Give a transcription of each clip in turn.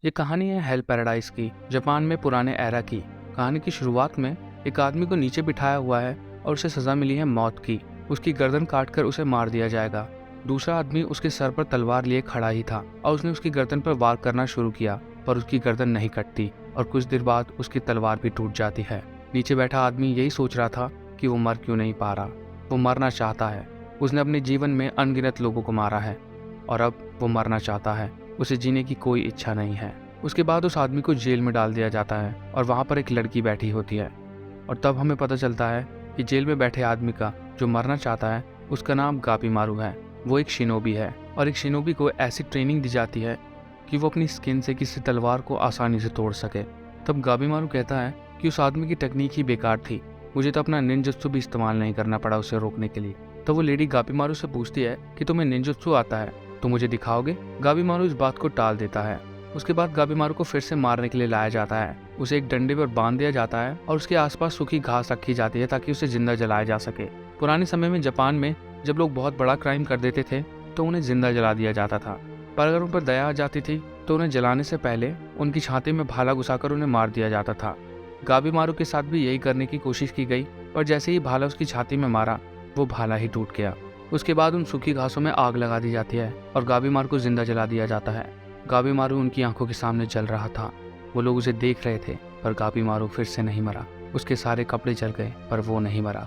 ये कहानी है हेल पैराडाइज की, जापान में पुराने एरा की। कहानी की शुरुआत में एक आदमी को नीचे बिठाया हुआ है और उसे सजा मिली है मौत की। उसकी गर्दन काटकर उसे मार दिया जाएगा। दूसरा आदमी उसके सर पर तलवार लिए खड़ा ही था और उसने उसकी गर्दन पर वार करना शुरू किया, पर उसकी गर्दन नहीं कटती और कुछ देर बाद उसकी तलवार भी टूट जाती है। नीचे बैठा आदमी यही सोच रहा था कि वो मर क्यों नहीं पा रहा। वो मरना चाहता है। उसने अपने जीवन में अनगिनत लोगों को मारा है और अब वो मरना चाहता है। उसे जीने की कोई इच्छा नहीं है। उसके बाद उस आदमी को जेल में डाल दिया जाता है और वहाँ पर एक लड़की बैठी होती है। और तब हमें पता चलता है कि जेल में बैठे आदमी का जो मरना चाहता है उसका नाम गाबीमारू है। वो एक शिनोबी है और एक शिनोबी को ऐसी ट्रेनिंग दी जाती है कि वो अपनी स्किन से किसी तलवार को आसानी से तोड़ सके। तब गाबीमारू कहता है कि उस आदमी की टेक्निक ही बेकार थी, मुझे तो अपना निंजुत्सु भी इस्तेमाल नहीं करना पड़ा उसे रोकने के लिए। तो वो लेडी गाबीमारू से पूछती है कि तुम्हें निंजुत्सु आता है तो मुझे दिखाओगे। गाबीमारू इस बात को टाल देता है। उसके बाद गाबीमारू को फिर से मारने के लिए लाया जाता है। उसे एक डंडे पर बांध दिया जाता है और उसके आसपास सूखी घास रखी जाती है ताकि उसे जिंदा जलाया जा सके। पुराने समय में जापान में जब लोग बहुत बड़ा क्राइम कर देते थे तो उन्हें जिंदा जला दिया जाता था, पर अगर उन पर दया आ जाती थी तो उन्हें जलाने से पहले उनकी छाती में भाला घुसाकर उन्हें मार दिया जाता था। गाबीमारू के साथ भी यही करने की कोशिश की गई, पर जैसे ही भाला उसकी छाती में मारा वो भाला ही टूट गया। उसके बाद उन सूखी घासों में आग लगा दी जाती है और गाबीमारू को जिंदा जला दिया जाता है। गाबीमारू उनकी आंखों के सामने जल रहा था। वो लोग उसे देख रहे थे, पर गाबीमारू फिर से नहीं मरा। उसके सारे कपड़े जल गए पर वो नहीं मरा।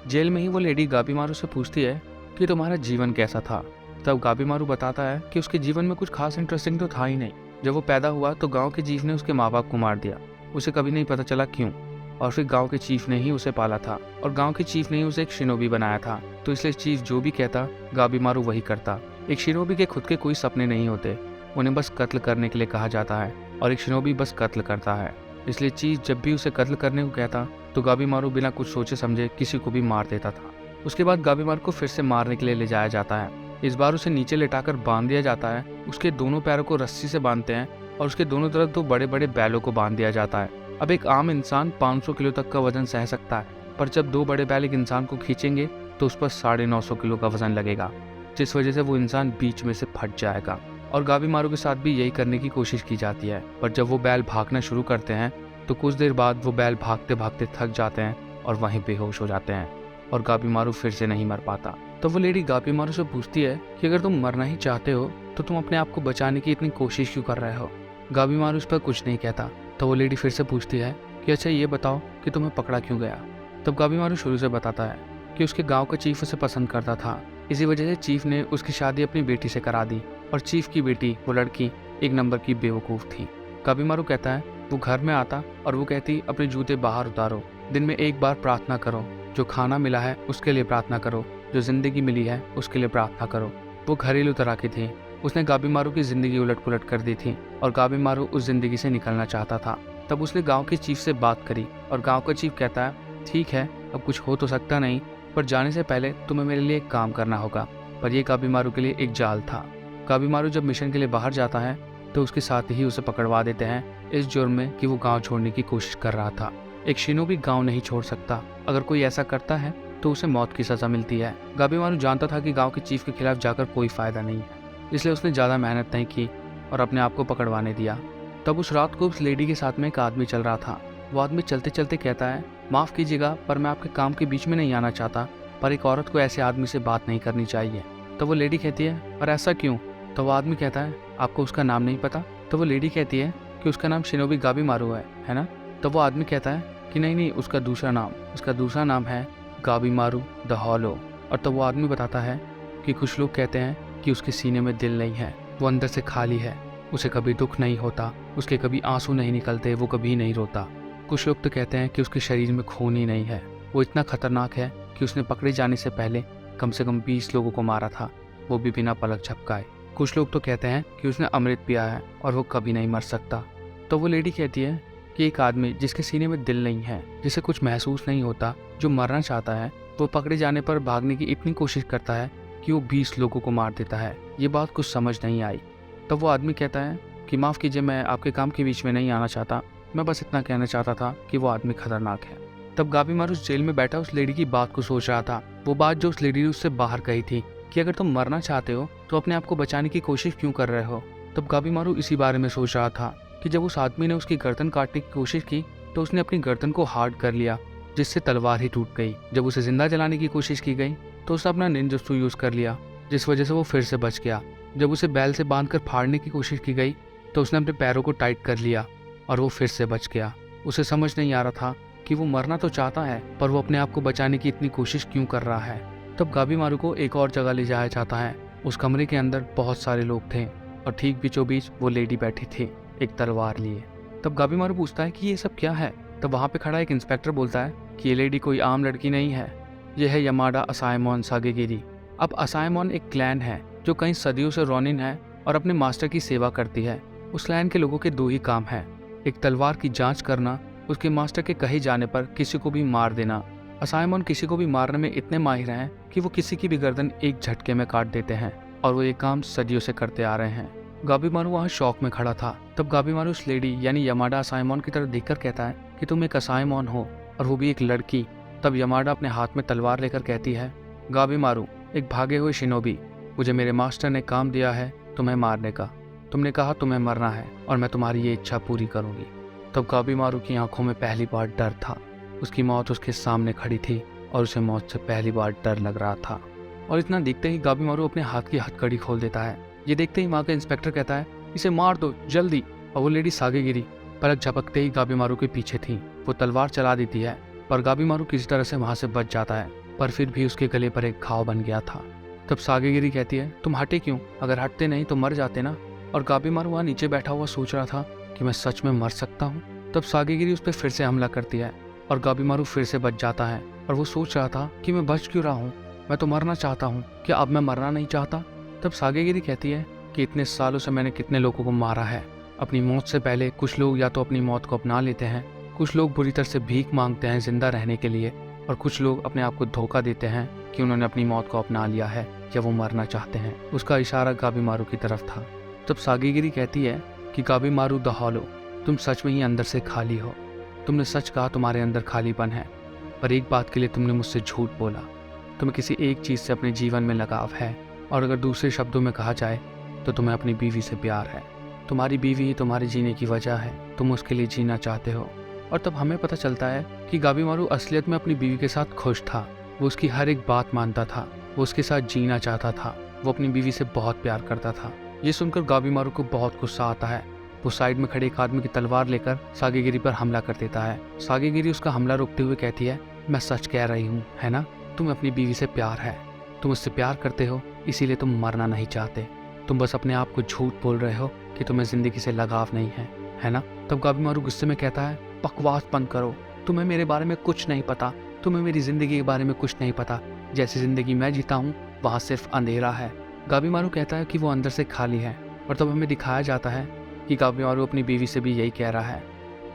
जेल में ही वो लेडी गाबीमारू से पूछती है कि तुम्हारा जीवन कैसा था। तब गाबीमारू बताता है कि उसके जीवन में कुछ खास इंटरेस्टिंग तो था ही नहीं। जब वो पैदा हुआ तो गाँव के चीफ ने उसके माँ बाप को मार दिया। उसे कभी नहीं पता चला क्यों। और फिर गांव के चीफ ने ही उसे पाला था और गांव के चीफ ने ही उसे एक शिनोबी बनाया था, तो इसलिए चीफ जो भी कहता गाबीमारू वही करता। एक शिनोबी के खुद के कोई सपने नहीं होते, उन्हें बस कत्ल करने के लिए कहा जाता है और एक शिनोबी बस कत्ल करता है। इसलिए चीफ जब भी उसे कत्ल करने को कहता तो गाबीमारू बिना कुछ सोचे समझे किसी को भी मार देता था। उसके बाद गाबीमारू को फिर से मारने के लिए ले जाया जाता है। इस बार उसे नीचे लेटाकर बांध दिया जाता है। उसके दोनों पैरों को रस्सी से बांधते हैं और उसके दोनों तरफ दो बड़े बड़े बैलों को बांध दिया जाता है। अब एक आम इंसान 500 किलो तक का वजन सह सकता है, पर जब दो बड़े बैल एक इंसान को खींचेंगे तो उस पर 950 किलो का वजन लगेगा, जिस वजह से वो इंसान बीच में से फट जाएगा। और गाबीमारू के साथ भी यही करने की कोशिश की जाती है, पर जब वो बैल भागना शुरू करते हैं तो कुछ देर बाद वो बैल भागते भागते थक जाते हैं और वहीं बेहोश हो जाते हैं और गाबीमारू फिर से नहीं मर पाता। तो वो लेडी गाबीमारू से पूछती है कि अगर तुम मरना ही चाहते हो तो तुम अपने आप को बचाने की इतनी कोशिश क्यों कर रहे हो। गाबीमारू इस पर कुछ नहीं कहता। तो वो लेडी फिर से पूछती है कि अच्छा ये बताओ कि तुम्हें पकड़ा क्यों गया। तब गाबीमारू शुरू से बताता है कि उसके गांव का चीफ उसे पसंद करता था, इसी वजह से चीफ ने उसकी शादी अपनी बेटी से करा दी और चीफ की बेटी वो लड़की एक नंबर की बेवकूफ़ थी। गाबीमारू कहता है वो घर में आता और वो कहती अपने जूते बाहर उतारो, दिन में एक बार प्रार्थना करो, जो खाना मिला है उसके लिए प्रार्थना करो, जो जिंदगी मिली है उसके लिए प्रार्थना करो। वो घरेलू तरह की थी। उसने गाबीमारू की जिंदगी उलट पुलट कर दी थी और गाबीमारू उस जिंदगी से निकलना चाहता था। तब उसने गांव के चीफ से बात करी और गांव का चीफ कहता है ठीक है, अब कुछ हो तो सकता नहीं, पर जाने से पहले तुम्हें मेरे लिए एक काम करना होगा। पर यह गाबीमारू के लिए एक जाल था। गाबीमारू जब मिशन के लिए बाहर जाता है तो उसके साथ ही उसे पकड़वा देते हैं इस जुर्म में कि वो गाँव छोड़ने की कोशिश कर रहा था। एक शिनोबी गाँव नहीं छोड़ सकता, अगर कोई ऐसा करता है तो उसे मौत की सजा मिलती है। गाबीमारू जानता था कि गाँव के चीफ के खिलाफ जाकर कोई फायदा नहीं है, इसलिए उसने ज़्यादा मेहनत नहीं की और अपने आप को पकड़वाने दिया। तब उस रात को उस लेडी के साथ में एक आदमी चल रहा था। वो आदमी चलते चलते कहता है माफ़ कीजिएगा, पर मैं आपके काम के बीच में नहीं आना चाहता, पर एक औरत को ऐसे आदमी से बात नहीं करनी चाहिए। तो वो लेडी कहती है पर ऐसा क्यों। तो वो आदमी कहता है आपको उसका नाम नहीं पता। तो वो लेडी कहती है कि उसका नाम शिनोबी गाबीमारू है ना। तो वो आदमी कहता है कि नहीं, उसका दूसरा नाम है गाबीमारू द हॉलो। और तब वो आदमी बताता है कि कुछ लोग कहते हैं कि उसके सीने में दिल नहीं है, वो अंदर से खाली है, उसे कभी दुख नहीं होता, उसके कभी आंसू नहीं निकलते, वो कभी नहीं रोता। कुछ लोग तो कहते हैं कि उसके शरीर में खून ही नहीं है, वो इतना खतरनाक है कि उसने पकड़े जाने से पहले कम से कम 20 लोगों को मारा था, वो भी बिना पलक झपकाए। कुछ लोग तो कहते हैं कि उसने अमृत पिया है और वो कभी नहीं मर सकता। तो वो लेडी कहती है कि एक आदमी जिसके सीने में दिल नहीं है, जिसे कुछ महसूस नहीं होता, जो मरना चाहता है, वो पकड़े जाने पर भागने की इतनी कोशिश करता है कि वो 20 लोगों को मार देता है। ये बात कुछ समझ नहीं आई। तब वो आदमी कहता है कि माफ़ कीजिए, मैं आपके काम के बीच में नहीं आना चाहता, मैं बस इतना कहना चाहता था कि वो आदमी खतरनाक है। तब गाबीमारू उस जेल में बैठा उस लेडी की बात को सोच रहा था, वो बात जो उस लेडी ने उससे बाहर कही थी कि अगर तुम मरना चाहते हो तो अपने आप को बचाने की कोशिश क्यों कर रहे हो। तब गाबीमारू इसी बारे में सोच रहा था कि जब उस आदमी ने उसकी गर्दन काटने की कोशिश की तो उसने अपनी गर्दन को हार्ड कर लिया, जिससे तलवार ही टूट गई। जब उसे जिंदा जलाने की कोशिश की गई तो उसने अपना निंजुत्सु यूज कर लिया, जिस वजह से वो फिर से बच गया। जब उसे बैल से बांधकर फाड़ने की कोशिश की गई तो उसने अपने पैरों को टाइट कर लिया और वो फिर से बच गया। उसे समझ नहीं आ रहा था कि वो मरना तो चाहता है, पर वो अपने आप को बचाने की इतनी कोशिश क्यों कर रहा है। तब गाबीमारू को एक और जगह ले जाया जाता है। उस कमरे के अंदर बहुत सारे लोग थे और ठीक बीचों बीच वो लेडी बैठी थी, एक तलवार लिए। तब गाबीमारू पूछता है कि ये सब क्या है। तब वहाँ पे खड़ा एक इंस्पेक्टर बोलता है कि ये लेडी कोई आम लड़की नहीं है, यह है यमाडा असायमोन सागेगिरी। अब असायमोन एक क्लैन है जो कई सदियों से रोनिन है और अपने मास्टर की सेवा करती है। उस क्लैन के लोगों के दो ही काम है, एक तलवार की जांच करना, उसके मास्टर के कहे जाने पर किसी को भी मार देना। असायमोन किसी को भी मारने में इतने माहिर हैं कि वो किसी की भी गर्दन एक झटके में काट देते हैं और वो ये काम सदियों से करते आ रहे हैं। गाबीमारू वहाँ शौक में खड़ा था। तब गाबीमारू उस लेडी यानी यमाडा असायमोन की तरफ देखकर कहता है कि तुम एक असायमोन हो और वो भी एक लड़की। तब यमाडा अपने हाथ में तलवार लेकर कहती है, गाबीमारू एक भागे हुए शिनोबी, मुझे मेरे मास्टर ने काम दिया है तुम्हें मारने का। तुमने कहा तुम्हें मरना है और मैं तुम्हारी ये इच्छा पूरी करूंगी। तब गाबीमारू की आंखों में पहली बार डर था। उसकी मौत उसके सामने खड़ी थी और उसे मौत से पहली बार डर लग रहा था। और इतना देखते ही गाबीमारू अपने हाथ की हथकड़ी खोल देता है। ये देखते ही वहाँ का इंस्पेक्टर कहता है, इसे मार दो जल्दी। और वो लेडी सागेगिरी पलक झपकते ही गाबीमारू के पीछे थी। वो तलवार चला देती है पर गाबीमारू किसी तरह से वहाँ से बच जाता है, पर फिर भी उसके गले पर एक घाव बन गया था। तब सागेगिरी कहती है, तुम हटे क्यों, अगर हटते नहीं तो मर जाते ना। और गाबीमारू वहाँ नीचे बैठा हुआ सोच रहा था कि मैं सच में मर सकता हूँ। तब सागेगिरी उस पर फिर से हमला करती है और गाबीमारू फिर से बच जाता है। और वो सोच रहा था कि मैं बच क्यों रहा हूँ, मैं तो मरना चाहता हूँ, क्या अब मैं मरना नहीं चाहता। तब सागेगिरी कहती है कि इतने सालों से मैंने कितने लोगों को मारा है। अपनी मौत से पहले कुछ लोग या तो अपनी मौत को अपना लेते हैं, कुछ लोग बुरी तरह से भीख मांगते हैं जिंदा रहने के लिए, और कुछ लोग अपने आप को धोखा देते हैं कि उन्होंने अपनी मौत को अपना लिया है या वो मरना चाहते हैं। उसका इशारा गाबीमारू की तरफ था। तब सागेगिरी कहती है कि गाबीमारू द हॉलो, तुम सच में ही अंदर से खाली हो। तुमने सच कहा तुम्हारे अंदर खालीपन है, पर एक बात के लिए तुमने मुझसे झूठ बोला। तुम्हें किसी एक चीज़ से अपने जीवन में लगाव है, और अगर दूसरे शब्दों में कहा जाए तो तुम्हें अपनी बीवी से प्यार है। तुम्हारी बीवी ही तुम्हारे जीने की वजह है, तुम उसके लिए जीना चाहते हो। और तब हमें पता चलता है कि गाबीमारू असलियत में अपनी बीवी के साथ खुश था। वो उसकी हर एक बात मानता था, वो उसके साथ जीना चाहता था, वो अपनी बीवी से बहुत प्यार करता था। ये सुनकर गाबीमारू को बहुत गुस्सा आता है। वो साइड में खड़े एक आदमी की तलवार लेकर सागेगिरी पर हमला कर देता है। सागेगिरी उसका हमला रोकते हुए कहती है, मैं सच कह रही हूँ, है ना, तुम्हें अपनी बीवी से प्यार है, तुम उससे प्यार करते हो, इसीलिए तुम मरना नहीं चाहते। तुम बस अपने आप को झूठ बोल रहे हो कि तुम्हें जिंदगी से लगाव नहीं है ना। तब गाबीमारू गुस्से में कहता है, बकवास बंद करो, तुम्हें मेरे बारे में कुछ नहीं पता, तुम्हें मेरी जिंदगी के बारे में कुछ नहीं पता। जैसी जिंदगी मैं जीता हूँ वहाँ सिर्फ अंधेरा है। गाबीमारू कहता है कि वो अंदर से खाली है। और तब हमें दिखाया जाता है कि गाबीमारू अपनी बीवी से भी यही कह रहा है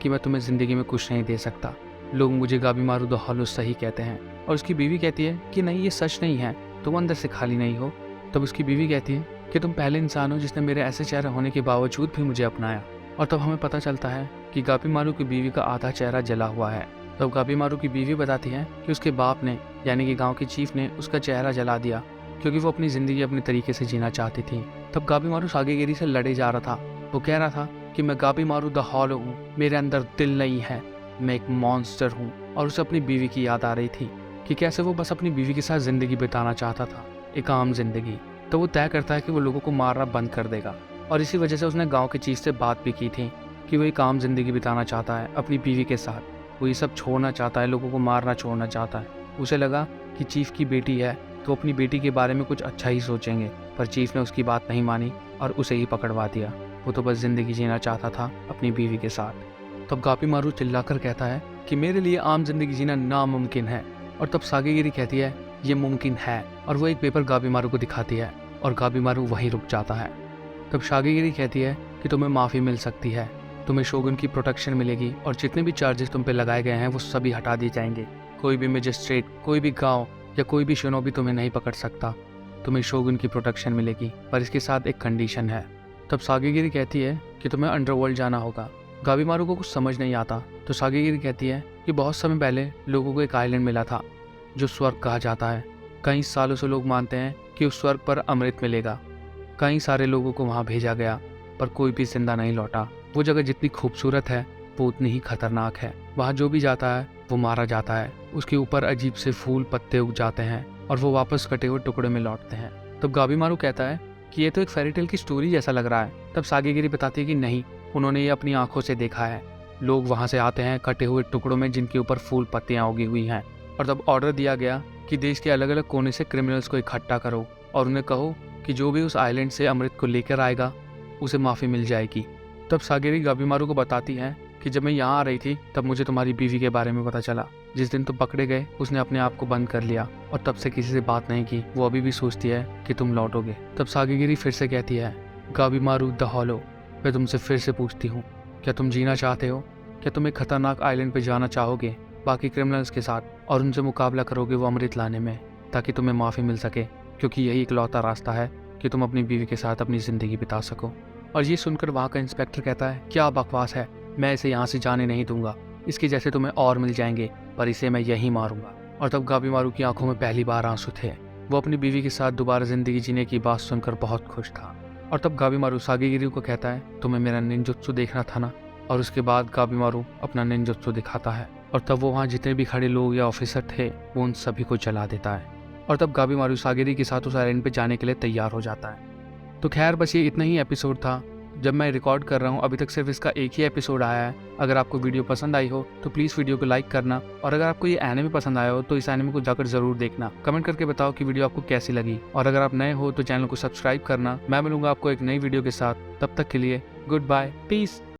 कि मैं तुम्हें ज़िंदगी में कुछ नहीं दे सकता। लोग मुझे गाबीमारू द हॉलो सही कहते हैं। और उसकी बीवी कहती है कि नहीं, ये सच नहीं है, तुम अंदर से खाली नहीं हो। तब उसकी बीवी कहती है कि तुम पहले इंसान हो जिसने मेरे ऐसे चेहरा होने के बावजूद भी मुझे अपनाया। और तब हमें पता चलता है कि गाबीमारू की बीवी का आधा चेहरा जला हुआ है। तब गाबीमारू की बीवी बताती है कि उसके बाप ने यानी कि गाँव के चीफ ने उसका चेहरा जला दिया क्योंकि वो अपनी ज़िंदगी अपने तरीके से जीना चाहती थी। तब गाबीमारू सागेगिरी से लड़े जा रहा था। वो कह रहा था कि मैं गाबीमारू द हॉलो हूँ, मेरे अंदर दिल नहीं है, मैं एक मॉन्स्टर हूँ। और उसे अपनी बीवी की याद आ रही थी कि कैसे वो बस अपनी बीवी के साथ ज़िंदगी बिताना चाहता था, एक आम जिंदगी। तो वो तय करता है कि वो लोगों को मारना बंद कर देगा। और इसी वजह से उसने गाँव के चीफ से बात भी की थी कि वो एक आम जिंदगी बिताना चाहता है अपनी बीवी के साथ। वो ये सब छोड़ना चाहता है, लोगों को मारना छोड़ना चाहता है। उसे लगा कि चीफ की बेटी है तो अपनी बेटी के बारे में कुछ अच्छा ही सोचेंगे, पर चीफ ने उसकी बात नहीं मानी और उसे ही पकड़वा दिया। वो तो बस जिंदगी जीना चाहता था अपनी बीवी के साथ। तब गाबीमारू चिल्लाकर कहता है कि मेरे लिए आम जिंदगी जीना नामुमकिन है। और तब सागेगिरी कहती है ये मुमकिन है, और वो एक पेपर गाबीमारू को दिखाती है और गाबीमारू वहीं रुक जाता है। तब सागेगिरी कहती है कि तुम्हें माफ़ी मिल सकती है, तुम्हें शोगुन की प्रोटेक्शन मिलेगी और जितने भी चार्जेस तुम पे लगाए गए हैं वो सभी हटा दिए जाएंगे। कोई भी मजिस्ट्रेट, कोई भी गाँव या कोई भी शिनोबी तुम्हें नहीं पकड़ सकता। तुम्हें शोगुन की प्रोटेक्शन मिलेगी, पर इसके साथ एक कंडीशन है। तब सागेगिरी कहती है कि तुम्हें अंडरवर्ल्ड जाना होगा। गाबीमारू को कुछ समझ नहीं आता तो सागेगिरी कहती है कि बहुत समय पहले लोगों को एक आइलैंड मिला था जो स्वर्ग कहा जाता है। कई सालों से लोग मानते हैं कि उस स्वर्ग पर अमृत मिलेगा। कई सारे लोगों को वहाँ भेजा गया, पर कोई भी जिंदा नहीं लौटा। वो जगह जितनी खूबसूरत है वो उतनी ही खतरनाक है। वहाँ जो भी जाता है वो मारा जाता है। उसके ऊपर अजीब से फूल पत्ते उग जाते हैं और वो वापस कटे हुए टुकड़े में लौटते हैं। तब गाबीमारू कहता है कि ये तो एक फेरी टेल की स्टोरी जैसा लग रहा है। तब सागीगिरी बताती है कि नहीं, उन्होंने ये अपनी आंखों से देखा है। लोग वहाँ से आते हैं कटे हुए टुकड़ों में जिनके ऊपर फूल पत्तियाँ उगी हुई हैं। और तब ऑर्डर दिया गया कि देश के अलग अलग कोने से क्रिमिनल्स को इकट्ठा करो और उन्हें कहो कि जो भी उस आइलैंड से अमृत को लेकर आएगा उसे माफ़ी मिल जाएगी। तब सागीरी गाबीमारू को बताती है कि जब मैं यहाँ आ रही थी तब मुझे तुम्हारी बीवी के बारे में पता चला। जिस दिन तुम पकड़े गए उसने अपने आप को बंद कर लिया और तब से किसी से बात नहीं की। वो अभी भी सोचती है कि तुम लौटोगे। तब सागीगिरी फिर से कहती है, गाबीमारू द हॉलो, मैं तुमसे फिर से पूछती हूँ, क्या तुम जीना चाहते हो? क्या तुम एक खतरनाक आइलैंड पे जाना चाहोगे बाकी क्रिमिनल्स के साथ और उनसे मुकाबला करोगे वो अमृत लाने में, ताकि तुम्हें माफ़ी मिल सके? क्योंकि यही इकलौता रास्ता है कि तुम अपनी बीवी के साथ अपनी ज़िंदगी बिता सको। और ये सुनकर वहाँ का इंस्पेक्टर कहता है, क्या बकवास है, मैं इसे यहाँ से जाने नहीं दूंगा। इसके जैसे तुम्हें और मिल जाएंगे, पर इसे मैं यहीं मारूंगा। और तब गाबीमारू की आंखों में पहली बार आंसू थे। वो अपनी बीवी के साथ दोबारा जिंदगी जीने की बात सुनकर बहुत खुश था। और तब गाबीमारू सागीगिरी को कहता है, तुम्हें मेरा निंजुत्सु देखना था ना? और उसके बाद गाबीमारू अपना निंजुत्सु दिखाता है और तब वो वहाँ जितने भी खड़े लोग या ऑफिसर थे वो उन सभी को जला देता है। और तब गाबीमारू सागीरी के साथ उस आइलैंड पे जाने के लिए तैयार हो जाता है। तो खैर बस ये इतना ही एपिसोड था। जब मैं रिकॉर्ड कर रहा हूँ अभी तक सिर्फ इसका एक ही एपिसोड आया है। अगर आपको वीडियो पसंद आई हो तो प्लीज़ वीडियो को लाइक करना, और अगर आपको ये एनिमे पसंद आया हो तो इस एनिमे को जाकर जरूर देखना। कमेंट करके बताओ कि वीडियो आपको कैसी लगी, और अगर आप नए हो तो चैनल को सब्सक्राइब करना। मैं मिलूंगा आपको एक नई वीडियो के साथ, तब तक के लिए गुड बाय, पीस।